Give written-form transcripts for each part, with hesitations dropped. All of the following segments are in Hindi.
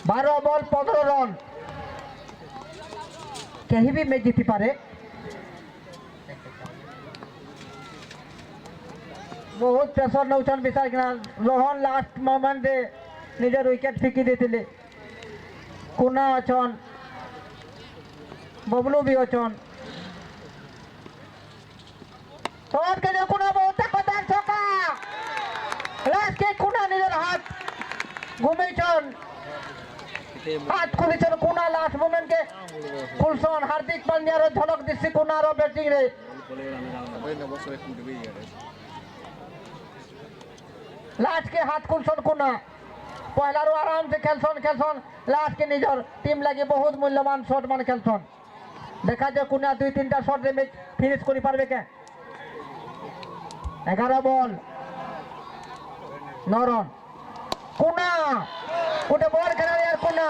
बारह बॉल 15 रन कहीं भी मैच जीति पारे बहुत प्रेसर नौचन विशाल रोहन लास्ट मोमेंट निजर विकेट फिकी देते कुना अचन बबलू भी अचन कुना बहुत ताकतदार छक्का लास्ट के कुना निजर हाथ घुमेछन हाथ खुलीछन कुना लास्ट मोमेंट के खुलसन हार्दिक पांड्या रो झलक दिसी कुना रो बैटिंग रे लास्ट के हाथ खुलसन कुना पहला रो आराम से खेलसन लास्ट के निजर टीम लगे बहुत मूल्यवान शॉट मान खेलसन देखा जाए कुना 2-3टा शॉट रे मैच फिनिश करि पारबे के 11 बॉल 9 रन कुना गोटे बॉल खेला यार कुना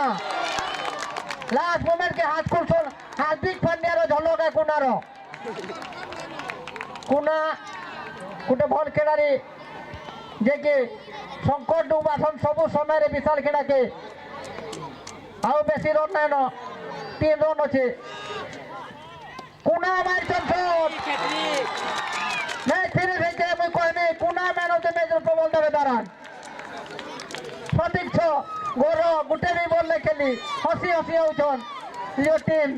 लास्ट मोमेंट के हाथ खुलसन हार्दिक पांड्या रो झलक है कुना रो कुना गोटे बॉल खेलाड़ी जे के संकट डूबासन सबु समय रे विशाल खेला के आउ बेसी रन नाइन 3 रन अच्छे कुना मारछन शॉट मैच फिनिश होइছে আমি কইনি কুনা ম্যান অফ দ্য ম্যাচ প্রবল দেবে দাঁড়ান সঠিক ছ গোর গুটে বি বল খেলি হসি হসি হউছন লিও টিম